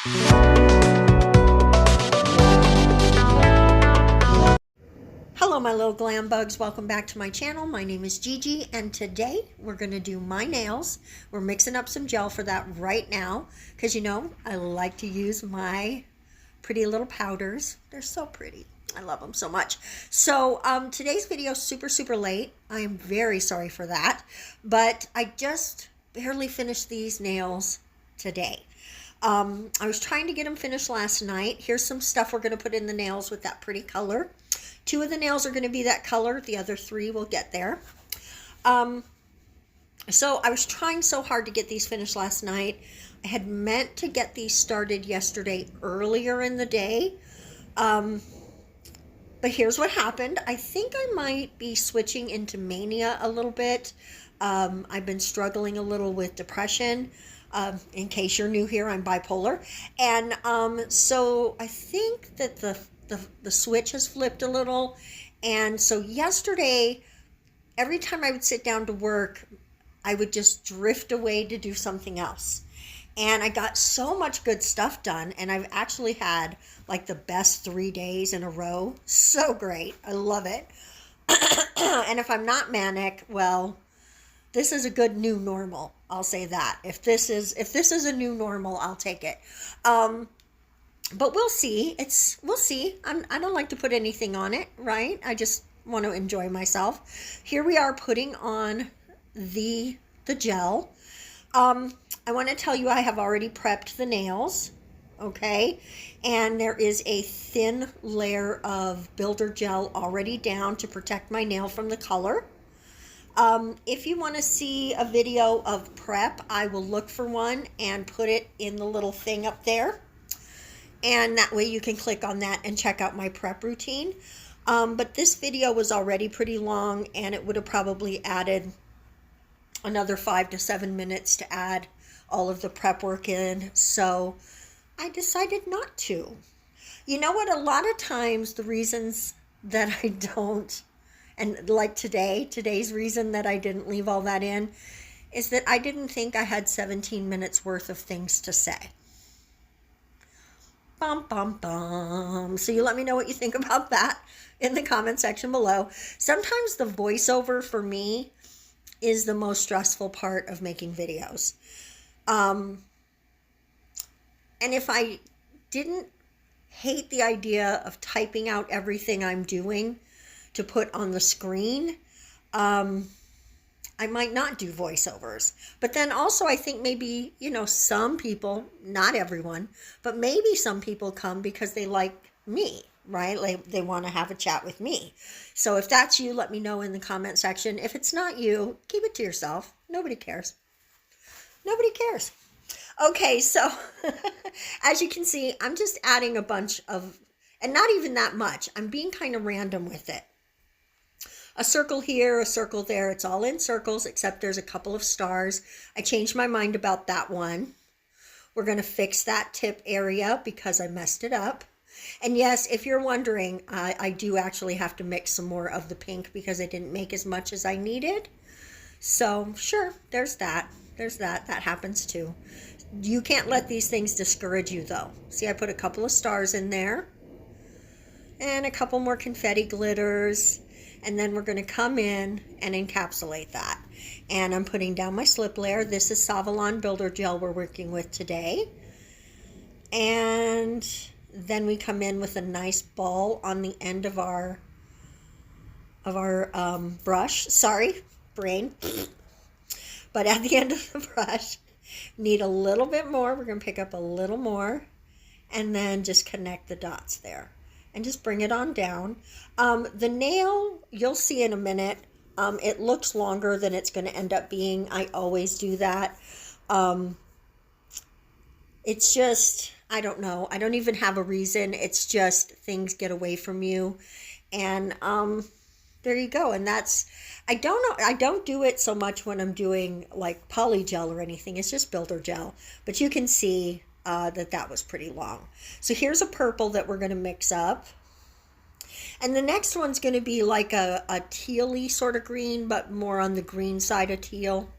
Hello my little glam bugs, welcome back to my channel. My name is Gigi and today we're going to do my nails. We're mixing up some gel for that right now because you know I like to use my pretty little powders. They're so pretty. I love them so much. So today's video is super late. I am very sorry for that, but I just barely finished these nails today. I was trying to get them finished last night. Here's some stuff we're going to put in the nails with that pretty color. 2 of the nails are going to be that color. The other 3 will get there. So I was trying so hard to get these finished last night. I had meant to get these started yesterday earlier in the day. But here's what happened. I think I might be switching into mania a little bit. I've been struggling a little with depression. In case you're new here, I'm bipolar. And so I think that the switch has flipped a little. And so yesterday, every time I would sit down to work, I would just drift away to do something else. And I got so much good stuff done. And I've actually had like the best 3 days in a row. So great. I love it. And if I'm not manic, well, this is a good new normal. I'll say that. If this is a new normal, I'll take it. But we'll see. We'll see. I don't like to put anything on it, right? I just want to enjoy myself. Here we are putting on the gel. I want to tell you I have already prepped the nails, okay? And there is a thin layer of builder gel already down to protect my nail from the color. If you want to see a video of prep, I will look for one and put it in the little thing up there. And that way you can click on that and check out my prep routine. But this video was already pretty long and it would have probably added another 5 to 7 minutes to add all of the prep work in. So I decided not to. You know what? A lot of times the reasons that I don't, and like today's reason that I didn't leave all that in, is that I didn't think I had 17 minutes worth of things to say. Bum, bum, bum. So you let me know what you think about that in the comment section below. Sometimes the voiceover for me is the most stressful part of making videos. And if I didn't hate the idea of typing out everything I'm doing to put on the screen, I might not do voiceovers. But then also I think maybe, you know, some people, not everyone, but maybe some people come because they like me, right? Like they want to have a chat with me. So if that's you, let me know in the comment section. If it's not you, keep it to yourself. Nobody cares. Nobody cares. Okay, so as you can see, I'm just adding a bunch of, and not even that much. I'm being kind of random with it. A circle here, a circle there. It's all in circles, except there's a couple of stars. I changed my mind about that one. We're going to fix that tip area because I messed it up. And yes, if you're wondering, I do actually have to mix some more of the pink because I didn't make as much as I needed. So sure, there's that. There's that. That happens too. You can't let these things discourage you though. See, I put a couple of stars in there and a couple more confetti glitters. And then we're going to come in and encapsulate that. And I'm putting down my slip layer. This is Saviland Builder Gel we're working with today. And then we come in with a nice ball on the end of our brush. Sorry, brain. But at the end of the brush, need a little bit more. We're going to pick up a little more. And then just connect the dots there. And just bring it on down. The nail, you'll see in a minute, it looks longer than it's going to end up being. I always do that. It's just, I don't know. I don't even have a reason. It's just things get away from you. And there you go. And that's, I don't know. I don't do it so much when I'm doing like poly gel or anything. It's just builder gel. But you can see that was pretty long. So here's a purple that we're going to mix up. And the next one's going to be like a teal-y sort of green, but more on the green side of teal.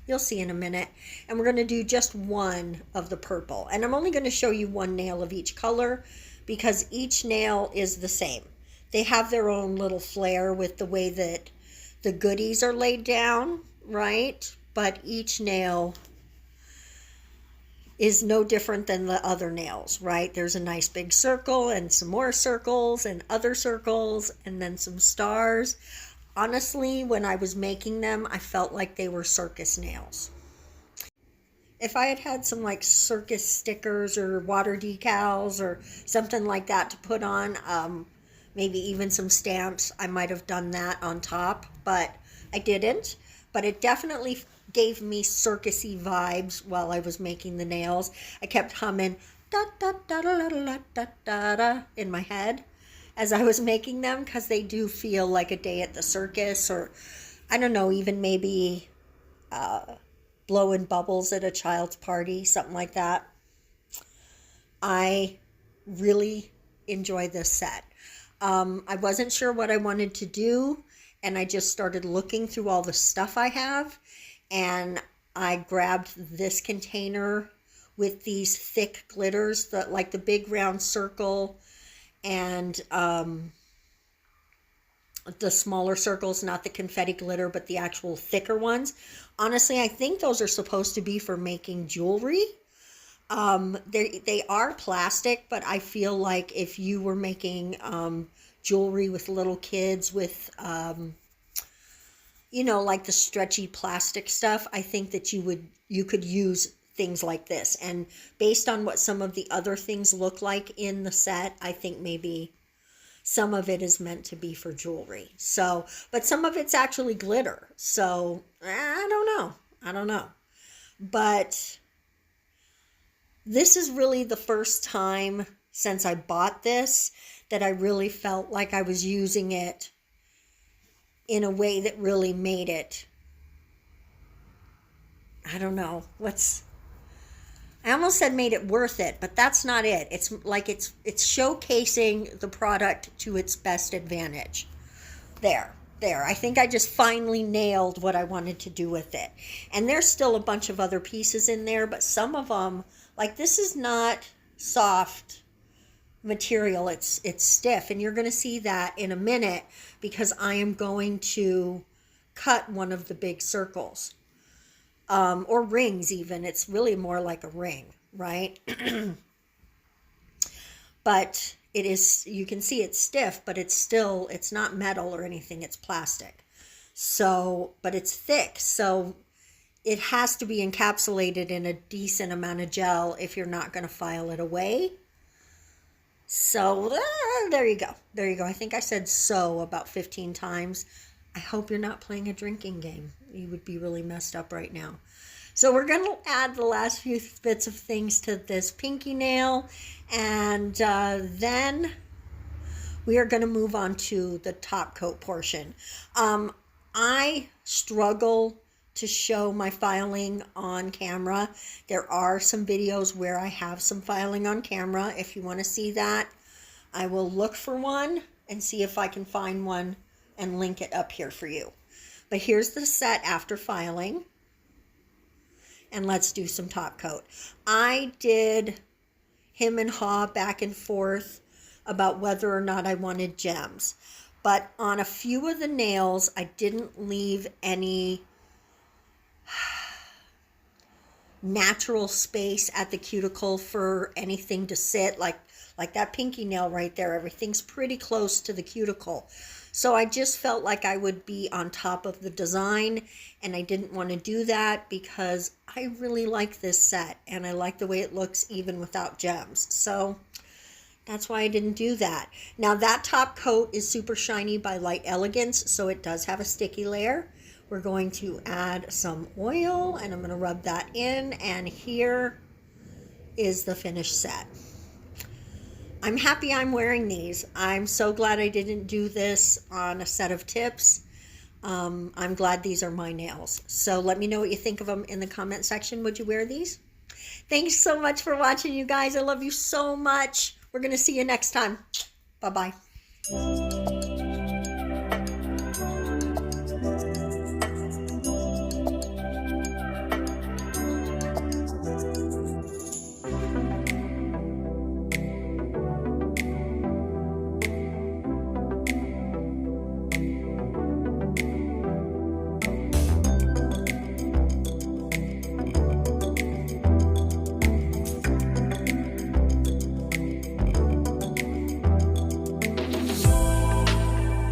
You'll see in a minute. And we're going to do just one of the purple. And I'm only going to show you one nail of each color because each nail is the same. They have their own little flair with the way that the goodies are laid down, right? But each nail is no different than the other nails, right? There's a nice big circle and some more circles and other circles and then some stars. Honestly, when I was making them, I felt like they were circus nails. If I had had some like circus stickers or water decals or something like that to put on, maybe even some stamps, I might have done that on top, but I didn't. But it definitely gave me circusy vibes while I was making the nails. I kept humming da da da da da da da da in my head as I was making them because they do feel like a day at the circus, or I don't know, even maybe blowing bubbles at a child's party, something like that. I really enjoy this set. I wasn't sure what I wanted to do, and I just started looking through all the stuff I have, and I grabbed this container with these thick glitters, like the big round circle and the smaller circles, not the confetti glitter, but the actual thicker ones. Honestly, I think those are supposed to be for making jewelry. They are plastic, but I feel like if you were making jewelry with little kids with you know, like the stretchy plastic stuff, I think that you could use things like this. And based on what some of the other things look like in the set, I think maybe some of it is meant to be for jewelry. So, but some of it's actually glitter. So, I don't know. But this is really the first time since I bought this that I really felt like I was using it in a way that really made it, I don't know, I almost said made it worth it, but that's not it. It's like it's showcasing the product to its best advantage. There. I think I just finally nailed what I wanted to do with it. And there's still a bunch of other pieces in there, but some of them, like this is not soft material, it's stiff, and you're going to see that in a minute because I am going to cut one of the big circles, or rings even. It's really more like a ring, right? But it is, you can see it's stiff, but it's not metal or anything, it's plastic. So, but it's thick, so it has to be encapsulated in a decent amount of gel if you're not going to file it away. So there you go. I think I said so about 15 times. I hope you're not playing a drinking game. You would be really messed up right now. So we're going to add the last few bits of things to this pinky nail. And then we are going to move on to the top coat portion. I struggle to show my filing on camera. There are some videos where I have some filing on camera. If you want to see that, I will look for one and see if I can find one and link it up here for you. But here's the set after filing. And let's do some top coat. I did him and haw back and forth about whether or not I wanted gems. But on a few of the nails, I didn't leave any natural space at the cuticle for anything to sit, like that pinky nail right there. Everything's pretty close to the cuticle, so I just felt like I would be on top of the design, and I didn't want to do that because I really like this set and I like the way it looks even without gems. So that's why I didn't do that. Now that top coat is super shiny by Light Elegance, so it does have a sticky layer. We're going to add some oil and I'm going to rub that in, and here is the finished set. I'm happy I'm wearing these. I'm so glad I didn't do this on a set of tips. I'm glad these are my nails. So let me know what you think of them in the comment section. Would you wear these? Thanks so much for watching, you guys. I love you so much. We're going to see you next time. Bye-bye.